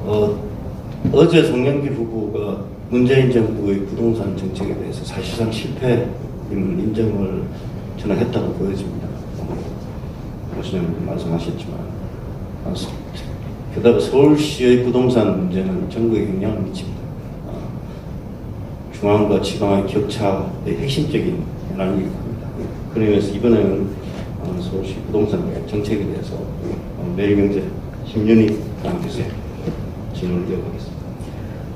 어제 송영길 후보가 문재인 정부의 부동산 정책에 대해서 사실상 실패임을 인정을 저는 했다고 보여집니다. 교수님 말씀하셨지만 게다가 서울시의 부동산 문제는 전국에 영향을 미칩니다. 중앙과 지방의 격차의 핵심적인 현안이기도 합니다. 그러면서 이번에는 서울시 부동산 정책에 대해서 매일경제 심윤희 대표께서 질문을 이어가겠습니다.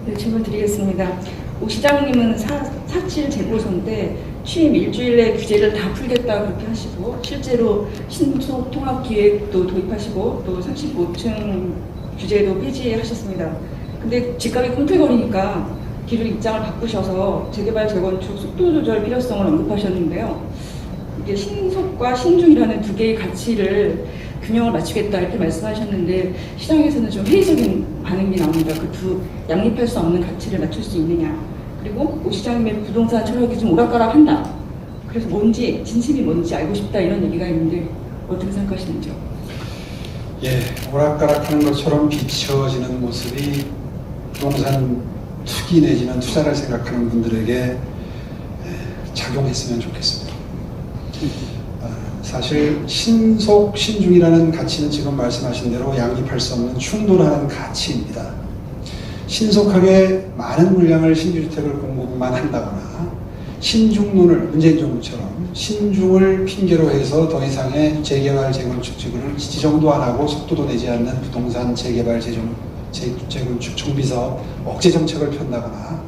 네, 질문 드리겠습니다. 오 시장님은 4.7 재보선때 취임 일주일 내 규제를 다 풀겠다 그렇게 하시고 실제로 신속 통합 기획도 도입하시고 또 35층 규제도 폐지하셨습니다. 근데 집값이 꿈틀거리니까 기존 입장을 바꾸셔서 재개발 재건축 속도 조절 필요성을 언급하셨는데요. 이게 신속과 신중이라는 두 개의 가치를 균형을 맞추겠다 이렇게 말씀하셨는데 시장에서는 좀 회의적인 반응이 나옵니다. 그 두 양립할 수 없는 가치를 맞출 수 있느냐. 그리고 오 시장님의 부동산 철학이 좀 오락가락한다. 그래서 뭔지 진심이 뭔지 알고 싶다 이런 얘기가 있는데 어떻게 생각하시는지요? 예, 오락가락하는 것처럼 비춰지는 모습이 부동산 투기 내지는 투자를 생각하는 분들에게 작용했으면 좋겠습니다. 사실 신속, 신중이라는 가치는 지금 말씀하신 대로 양립할 수 없는 충돌하는 가치입니다. 신속하게 많은 물량을 신규주택을 공급만 한다거나 신중론을 문재인 정부처럼 신중을 핑계로 해서 더 이상의 재개발, 재건축 지정도 안 하고 속도도 내지 않는 부동산 재개발, 재건축 정비사업 억제 정책을 편다거나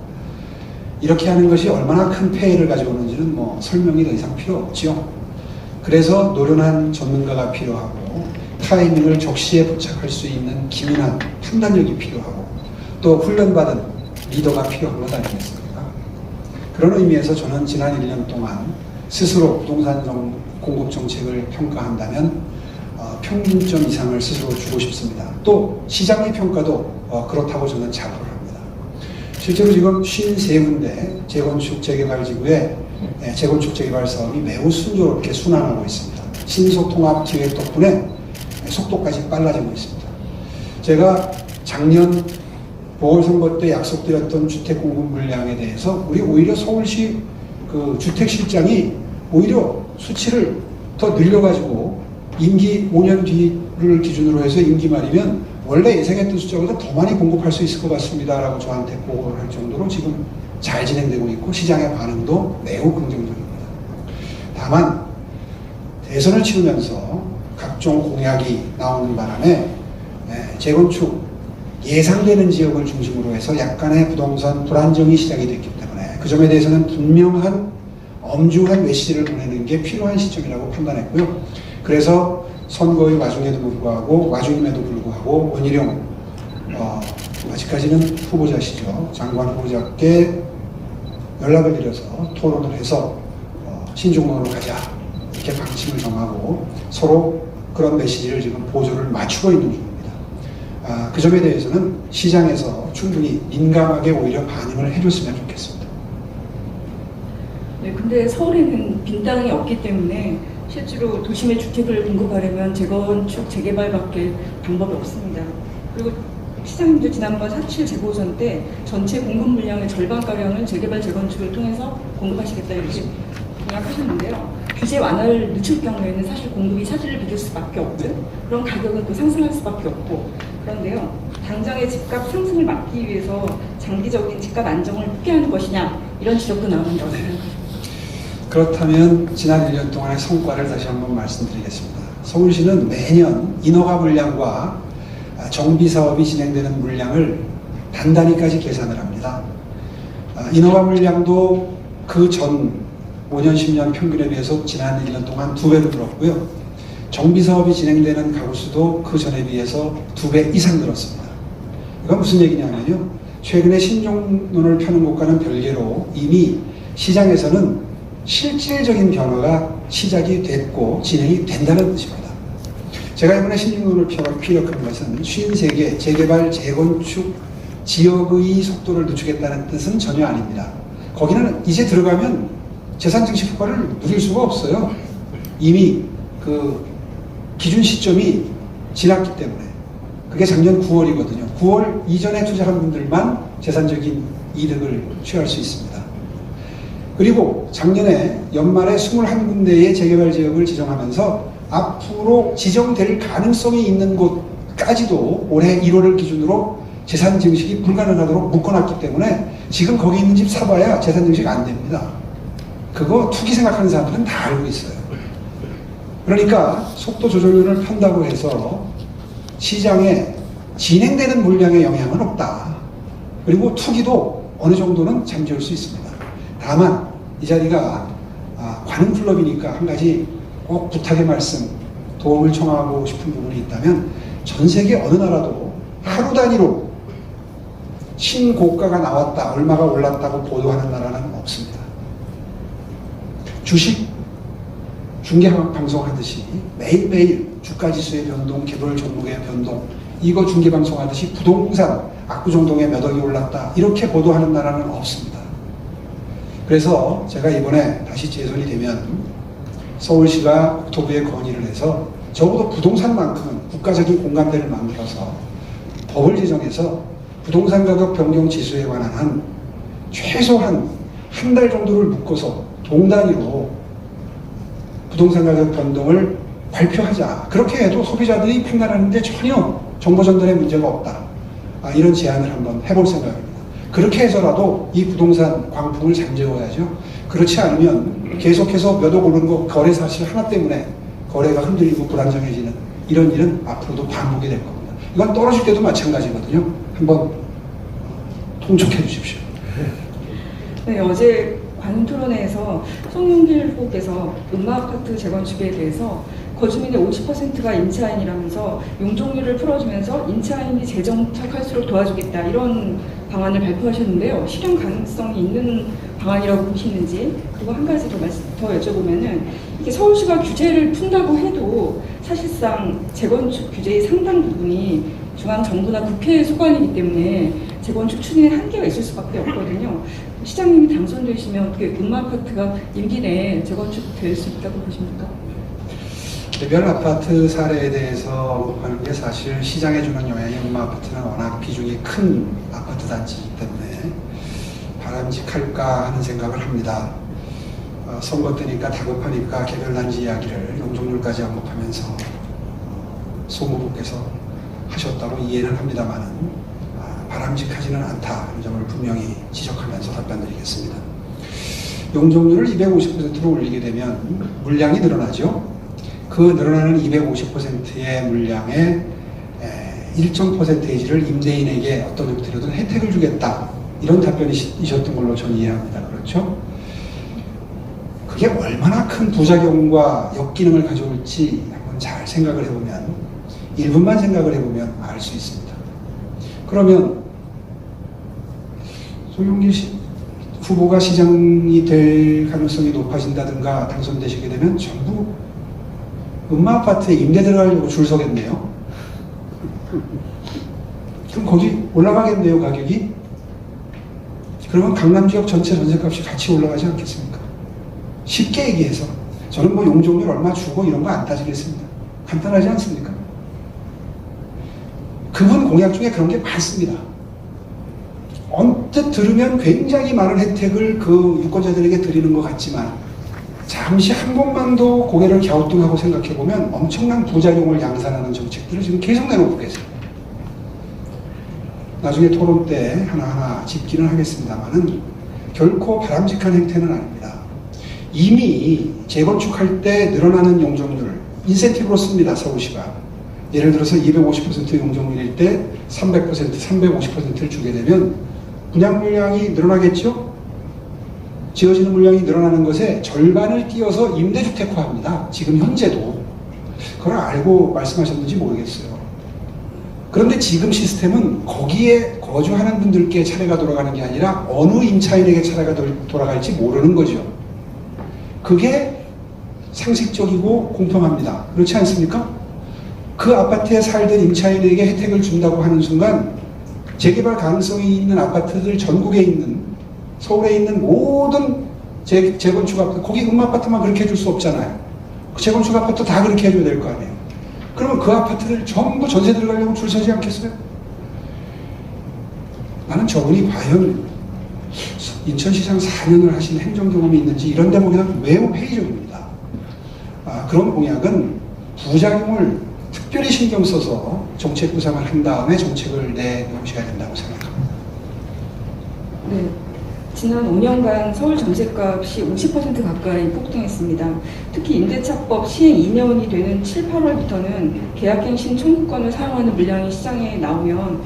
이렇게 하는 것이 얼마나 큰 폐해를 가져오는지는 설명이 더 이상 필요 없지요. 그래서 노련한 전문가가 필요하고 타이밍을 적시에 부착할 수 있는 기민한 판단력이 필요하고 또 훈련받은 리더가 필요한 것 아니겠습니까? 그런 의미에서 저는 지난 1년 동안 스스로 부동산 공급 정책을 평가한다면 평균점 이상을 스스로 주고 싶습니다. 또 시장의 평가도 그렇다고 저는 자부를 합니다. 실제로 지금 53군데 재건축 재개발 지구에 재건축 재개발 사업이 매우 순조롭게 순항하고 있습니다. 신속통합 기획 덕분에 속도까지 빨라지고 있습니다. 제가 작년 보궐선거 때 약속드렸던 주택 공급 물량에 대해서 우리 오히려 서울시 그 주택실장이 오히려 수치를 더 늘려가지고 임기 5년 뒤를 기준으로 해서 임기 말이면 원래 예상했던 숫자보다 더 많이 공급할 수 있을 것 같습니다 라고 저한테 보고를 할 정도로 지금 잘 진행되고 있고 시장의 반응도 매우 긍정적입니다. 다만 대선을 치르면서 각종 공약이 나오는 바람에 재건축 예상되는 지역을 중심으로 해서 약간의 부동산 불안정이 시작이 됐기 때문에 그 점에 대해서는 분명한 엄중한 메시지를 보내는 게 필요한 시점이라고 판단했고요. 그래서 선거의 와중임에도 불구하고 원희룡 아직까지는 후보자시죠. 장관 후보자께 연락을 드려서 토론을 해서 신중론으로 가자 이렇게 방침을 정하고 서로 그런 메시지를 지금 보조를 맞추고 있는 중입니다. 그 점에 대해서는 시장에서 충분히 민감하게 오히려 반응을 해줬으면 좋겠습니다. 네, 근데 서울에는 빈 땅이 없기 때문에 실제로 도심에 주택을 공급하려면 재건축, 재개발밖에 방법이 없습니다. 그리고 시장님도 지난번 4.7 재보선 때 전체 공급 물량의 절반가량을 재개발, 재건축을 통해서 공급하시겠다 이렇게 공약하셨는데요. 규제 완화를 늦출 경우에는 사실 공급이 차질을 빚을 수밖에 없고요. 그런 가격은 또 상승할 수밖에 없고 그런데요. 당장의 집값 상승을 막기 위해서 장기적인 집값 안정을 포기하는 것이냐 이런 지적도 나오는다고 생각합니다. 그렇다면 지난 1년 동안의 성과를 다시 한번 말씀드리겠습니다. 서울시는 매년 인허가 물량과 정비사업이 진행되는 물량을 단단히까지 계산을 합니다. 인허가 물량도 그 전 5년, 10년 평균에 비해서 지난 1년 동안 2배로 늘었고요. 정비사업이 진행되는 가구 수도 그 전에 비해서 2배 이상 늘었습니다. 이건 무슨 얘기냐면요. 최근에 신중론을 펴는 것과는 별개로 이미 시장에서는 실질적인 변화가 시작이 됐고 진행이 된다는 뜻입니다. 제가 이번에 신중론을 피력한 것은 53개 재개발, 재건축 지역의 속도를 늦추겠다는 뜻은 전혀 아닙니다. 거기는 이제 들어가면 재산 증식 효과를 누릴 수가 없어요. 이미 그 기준 시점이 지났기 때문에. 그게 작년 9월이거든요. 9월 이전에 투자한 분들만 재산적인 이득을 취할 수 있습니다. 그리고 작년에 연말에 21군데의 재개발 지역을 지정하면서 앞으로 지정될 가능성이 있는 곳까지도 올해 1월을 기준으로 재산 증식이 불가능하도록 묶어놨기 때문에 지금 거기 있는 집 사봐야 재산 증식 안 됩니다. 그거 투기 생각하는 사람들은 다 알고 있어요. 그러니까 속도 조절론을 편다고 해서 시장에 진행되는 물량에 영향은 없다. 그리고 투기도 어느 정도는 잠재울 수 있습니다. 다만 이 자리가 관훈 클럽이니까 한 가지 꼭 부탁의 말씀, 도움을 청하고 싶은 부분이 있다면 전 세계 어느 나라도 하루 단위로 신고가가 나왔다, 얼마가 올랐다고 보도하는 나라는 없습니다. 주식 중계방송하듯이 매일매일 주가지수의 변동, 개별 종목의 변동, 이거 중계방송하듯이 부동산 압구정동에 몇 억이 올랐다 이렇게 보도하는 나라는 없습니다. 그래서 제가 이번에 다시 재선이 되면 서울시가 국토부에 건의를 해서 적어도 부동산만큼은 국가적인 공감대를 만들어서 법을 제정해서 부동산 가격 변경 지수에 관한 한 최소한 한 달 정도를 묶어서 동단위로 부동산 가격 변동을 발표하자. 그렇게 해도 소비자들이 판단하는데 전혀 정보 전달에 문제가 없다. 이런 제안을 한번 해볼 생각입니다. 그렇게 해서라도 이 부동산 광풍을 잠재워야죠. 그렇지 않으면 계속해서 몇 억 오른 거 거래 사실 하나 때문에 거래가 흔들리고 불안정해지는 이런 일은 앞으로도 반복이 될 겁니다. 이건 떨어질 때도 마찬가지거든요. 한번 통촉해 주십시오. 네, 어제 관훈 토론회에서 송영길 후보께서 음마아파트 재건축에 대해서 거주민의 50%가 임차인이라면서 용적률을 풀어주면서 임차인이 재정착할수록 도와주겠다 이런 방안을 발표하셨는데요. 실현 가능성이 있는 방안이라고 보시는지, 그리고 한 가지 더 여쭤보면은 이게 서울시가 규제를 푼다고 해도 사실상 재건축 규제의 상당 부분이 중앙정부나 국회의 소관이기 때문에 재건축 추진에 한계가 있을 수밖에 없거든요. 시장님이 당선되시면 어떻게 음마아파트가 임기 내에 재건축될 수 있다고 보십니까? 개별 아파트 사례에 대해서 언급하는 게 사실 시장에 주는 영향이 음마아파트는 워낙 비중이 큰 아파트 단지이기 때문에 바람직할까 하는 생각을 합니다. 선거 때니까 다급하니까 개별 단지 이야기를 용적률까지 언급하면서 소무부께서 하셨다고 이해는 합니다만은 바람직하지는 않다 하는 점을 분명히 지적하면서 답변드리겠습니다. 용적률을 250%로 올리게 되면 물량이 늘어나죠. 그 늘어나는 250%의 물량의 일정 퍼센테이지를 임대인에게 어떤 형태로든 혜택을 주겠다. 이런 답변이셨던 걸로 저는 이해합니다. 그렇죠? 그게 얼마나 큰 부작용과 역기능을 가져올지 한번 잘 생각을 해보면, 1분만 생각을 해보면 알 수 있습니다. 그러면 송영길 후보가 시장이 될 가능성이 높아진다든가 당선되시게 되면 전부 음마아파트에 임대 들어가려고 줄 서겠네요. 그럼 거기 올라가겠네요, 가격이? 그러면 강남 지역 전체 전세값이 같이 올라가지 않겠습니까? 쉽게 얘기해서 저는 뭐 용적률 얼마 주고 이런 거 안 따지겠습니다. 간단하지 않습니까? 그분 공약 중에 그런 게 많습니다. 언뜻 들으면 굉장히 많은 혜택을 그 유권자들에게 드리는 것 같지만 잠시 한 번만 더 고개를 갸우뚱하고 생각해보면 엄청난 부작용을 양산하는 정책들을 지금 계속 내놓고 계세요. 나중에 토론 때 하나하나 짚기는 하겠습니다만은 결코 바람직한 행태는 아닙니다. 이미 재건축할 때 늘어나는 용적률, 인센티브로 씁니다, 서울시가. 예를 들어서 250% 용적률일 때 300%, 350%를 주게 되면 분양 물량이 늘어나겠죠? 지어지는 물량이 늘어나는 것에 절반을 띄어서 임대주택화합니다. 지금 현재도. 그걸 알고 말씀하셨는지 모르겠어요. 그런데 지금 시스템은 거기에 거주하는 분들께 차례가 돌아가는 게 아니라 어느 임차인에게 차례가 돌아갈지 모르는 거죠. 그게 상식적이고 공평합니다. 그렇지 않습니까? 그 아파트에 살던 임차인에게 혜택을 준다고 하는 순간 재개발 가능성이 있는 아파트들 전국에 있는, 서울에 있는 모든 재건축 아파트, 거기 음마아파트만 그렇게 해줄 수 없잖아요. 그 재건축 아파트 다 그렇게 해줘야 될 거 아니에요. 그러면 그 아파트를 전부 전세 들어가려고 줄 서지 않겠어요? 나는 저분이 과연 인천시장 4년을 하신 행정 경험이 있는지 이런 대목에는 매우 회의적입니다. 그런 공약은 부작용을 특별히 신경 써서 정책 구상을 한 다음에 정책을 내놓으셔야 된다고 생각합니다. 네. 지난 5년간 서울 전셋값이 50% 가까이 폭등했습니다. 특히 임대차법 시행 2년이 되는 7, 8월부터는 계약갱신 청구권을 사용하는 물량이 시장에 나오면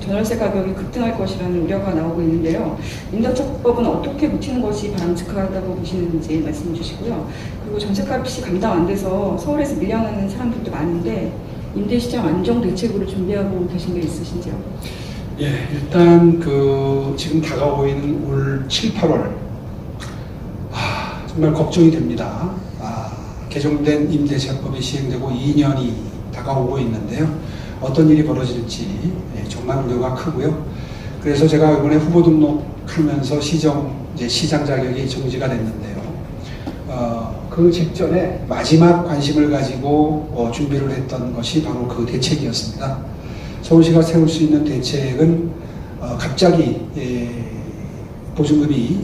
전월세 가격이 급등할 것이라는 우려가 나오고 있는데요. 임대차법은 어떻게 버티는 것이 바람직하다고 보시는지 말씀해 주시고요. 그리고 전셋값이 감당 안 돼서 서울에서 밀려나는 사람들도 많은데 임대시장 안정 대책으로 준비하고 계신 게 있으신지요? 예, 일단 지금 다가오고 있는 올 7, 8월 정말 걱정이 됩니다. 개정된 임대차법이 시행되고 2년이 다가오고 있는데요. 어떤 일이 벌어질지 정말 우려가 크고요. 그래서 제가 이번에 후보 등록하면서 시장 자격이 정지가 됐는데요. 그 직전에 마지막 관심을 가지고 준비를 했던 것이 바로 그 대책이었습니다. 서울시가 세울 수 있는 대책은 갑자기 보증금이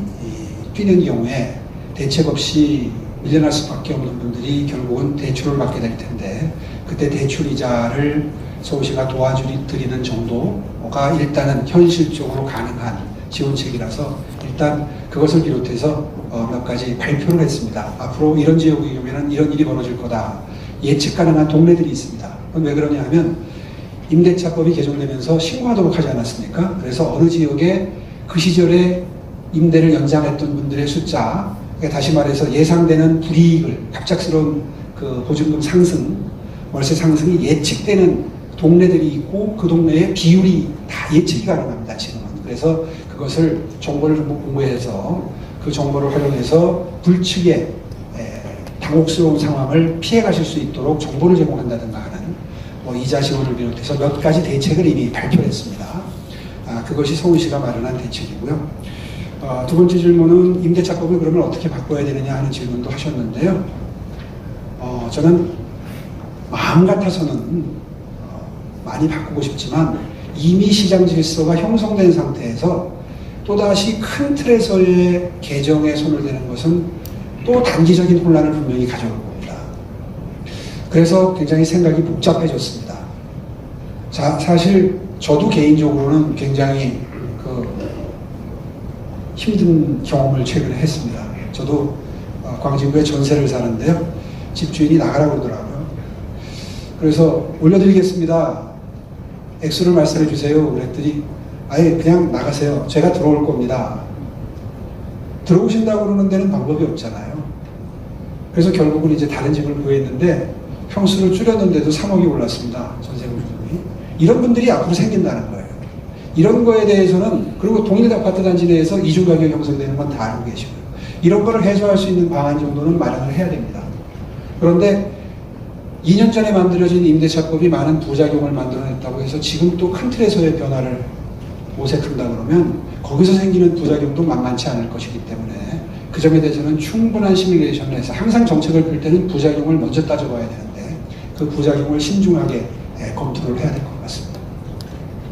뛰는 경우에 대책 없이 밀려날 수밖에 없는 분들이 결국은 대출을 받게 될 텐데 그때 대출 이자를 서울시가 도와드리는 정도가 일단은 현실적으로 가능한 지원책이라서 일단 그것을 비롯해서 몇 가지 발표를 했습니다. 앞으로 이런 지역의 경우에는 이런 일이 벌어질 거다. 예측 가능한 동네들이 있습니다. 그건 왜 그러냐 하면 임대차법이 개정되면서 신고하도록 하지 않았습니까? 그래서 어느 지역에 그 시절에 임대를 연장했던 분들의 숫자, 그러니까 다시 말해서 예상되는 불이익을 갑작스러운 그 보증금 상승, 월세 상승이 예측되는 동네들이 있고 그 동네의 비율이 다 예측이 가능합니다. 지금은. 그래서 그것을 정보를 좀 공부해서 그 정보를 활용해서 불측의 당혹스러운 상황을 피해 가실 수 있도록 정보를 제공한다든가 하는 이자 지원을 비롯해서 몇 가지 대책을 이미 발표했습니다. 그것이 서울시가 마련한 대책이고요. 두 번째 질문은 임대차법을 그러면 어떻게 바꿔야 되느냐 하는 질문도 하셨는데요. 저는 마음 같아서는 많이 바꾸고 싶지만 이미 시장 질서가 형성된 상태에서 또다시 큰 틀에서의 개정에 손을 대는 것은 또 단기적인 혼란을 분명히 가져올 겁니다. 그래서 굉장히 생각이 복잡해졌습니다. 사실 저도 개인적으로는 굉장히 힘든 경험을 최근에 했습니다. 저도 광진구에 전세를 사는데요. 집주인이 나가라고 그러더라고요. 그래서 올려드리겠습니다. 액수를 말씀해 주세요. 그랬더니 아예 그냥 나가세요. 제가 들어올 겁니다. 들어오신다고 그러는 데는 방법이 없잖아요. 그래서 결국은 이제 다른 집을 구했는데 평수를 줄였는데도 3억이 올랐습니다. 전세금 비용이. 이런 분들이 앞으로 생긴다는 거예요. 이런 거에 대해서는 그리고 동일 아파트 단지 내에서 이중 가격 형성되는 건 다 알고 계시고요. 이런 거를 해소할 수 있는 방안 정도는 마련을 해야 됩니다. 그런데 2년 전에 만들어진 임대차법이 많은 부작용을 만들어냈다고 해서 지금 또 큰 틀에서의 변화를 모색한다 그러면 거기서 생기는 부작용도 만만치 않을 것이기 때문에 그 점에 대해서는 충분한 시뮬레이션을 해서 항상 정책을 펼 때는 부작용을 먼저 따져봐야 되는데 그 부작용을 신중하게 검토를 해야 될 것 같습니다.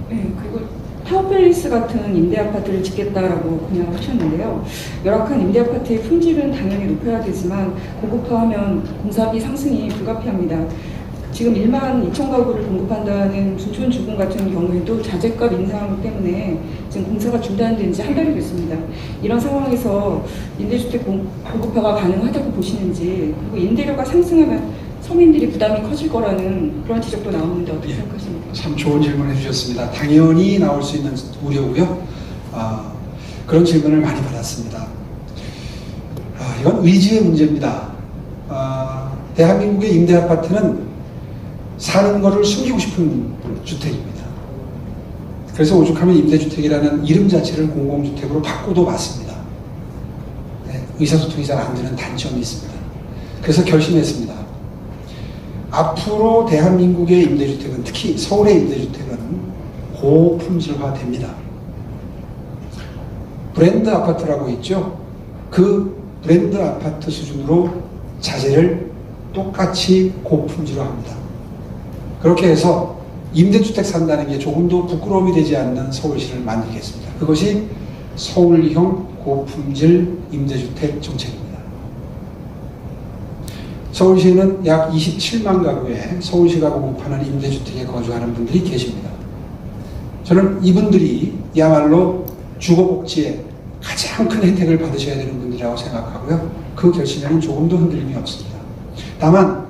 네, 그리고 타워팰리스 같은 임대아파트를 짓겠다라고 공약을 하셨는데요. 열악한 임대아파트의 품질은 당연히 높여야 되지만 고급화하면 공사비 상승이 불가피합니다. 지금 1만 2천 가구를 공급한다는 중촌 주공 같은 경우에도 자재값 인상 때문에 지금 공사가 중단된 지 한 달이 됐습니다. 이런 상황에서 임대주택 고급화가 가능하다고 보시는지, 그리고 임대료가 상승하면 서민들이 부담이 커질 거라는 그런 지적도 나오는데 어떻게 생각하십니까? 참 좋은 질문 해주셨습니다. 당연히 나올 수 있는 우려고요. 그런 질문을 많이 받았습니다. 이건 의지의 문제입니다. 대한민국의 임대아파트는 사는 거를 숨기고 싶은 주택입니다. 그래서 오죽하면 임대주택이라는 이름 자체를 공공주택으로 바꾸도 맞습니다. 의사소통이 잘 안 되는 단점이 있습니다. 그래서 결심했습니다. 앞으로 대한민국의 임대주택은, 특히 서울의 임대주택은 고품질화됩니다. 브랜드 아파트라고 있죠. 그 브랜드 아파트 수준으로 자재를 똑같이 고품질화합니다. 그렇게 해서 임대주택 산다는 게 조금도 부끄러움이 되지 않는 서울시를 만들겠습니다. 그것이 서울형 고품질 임대주택 정책입니다. 서울시에는 약 27만 가구의 서울시가 공급하는 임대주택에 거주하는 분들이 계십니다. 저는 이분들이야말로 주거복지에 가장 큰 혜택을 받으셔야 되는 분들이라고 생각하고요. 그 결심에는 조금도 흔들림이 없습니다. 다만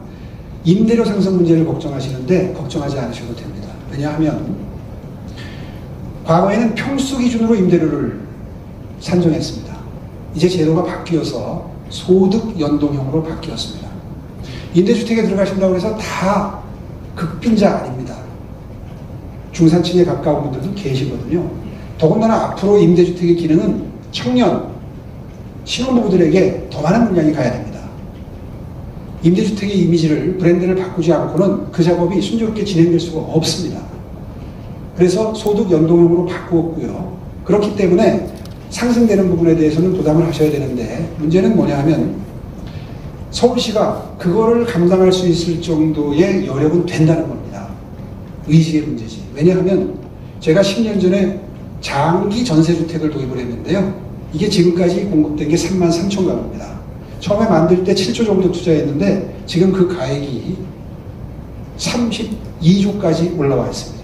임대료 상승 문제를 걱정하시는데 걱정하지 않으셔도 됩니다. 왜냐하면 과거에는 평수 기준으로 임대료를 산정했습니다. 이제 제도가 바뀌어서 소득 연동형으로 바뀌었습니다. 임대주택에 들어가신다고 해서 다 극빈자 아닙니다. 중산층에 가까운 분들도 계시거든요. 더군다나 앞으로 임대주택의 기능은 청년, 신혼부부들에게 더 많은 물량이 가야 됩니다. 임대주택의 이미지를, 브랜드를 바꾸지 않고는 그 작업이 순조롭게 진행될 수가 없습니다. 그래서 소득 연동형으로 바꾸었고요. 그렇기 때문에 상승되는 부분에 대해서는 부담을 하셔야 되는데 문제는 뭐냐 하면 서울시가 그거를 감당할 수 있을 정도의 여력은 된다는 겁니다. 의지의 문제지. 왜냐하면 제가 10년 전에 장기 전세주택을 도입을 했는데요. 이게 지금까지 공급된 게 3만 3천 가구입니다. 처음에 만들 때 7조 정도 투자했는데 지금 그 가액이 32조까지 올라와 있습니다.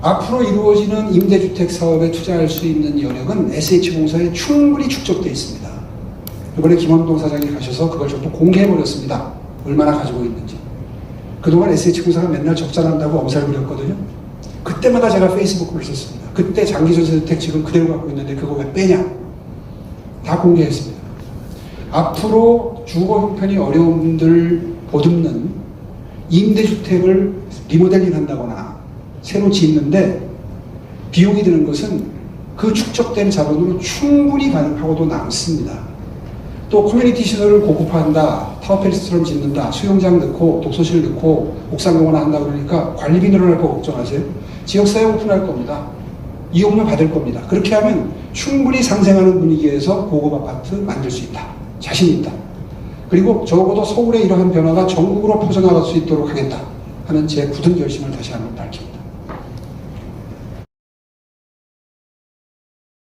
앞으로 이루어지는 임대주택 사업에 투자할 수 있는 여력은 SH공사에 충분히 축적되어 있습니다. 이번에 김원동 사장이 가셔서 그걸 전부 공개해버렸습니다. 얼마나 가지고 있는지. 그동안 SH공사가 맨날 적자난다고 엄살 부렸거든요. 그때마다 제가 페이스북을 썼습니다. 그때 장기전세주택 지금 그대로 갖고 있는데 그거 왜 빼냐. 다 공개했습니다. 앞으로 주거 형편이 어려운 분들 보듬는 임대주택을 리모델링 한다거나 새로 짓는데 비용이 드는 것은 그 축적된 자본으로 충분히 가능하고도 남습니다. 또 커뮤니티 시설을 고급화한다, 타워팰리스처럼 짓는다, 수영장 넣고 독서실 넣고 옥상공원 한다 그러니까 관리비 늘어날 거 걱정하세요? 지역사회 오픈할 겁니다. 이용료 받을 겁니다. 그렇게 하면 충분히 상생하는 분위기에서 고급 아파트 만들 수 있다. 자신 있다. 그리고 적어도 서울의 이러한 변화가 전국으로 퍼져나갈 수 있도록 하겠다 하는 제 굳은 결심을 다시 한번 밝힙니다.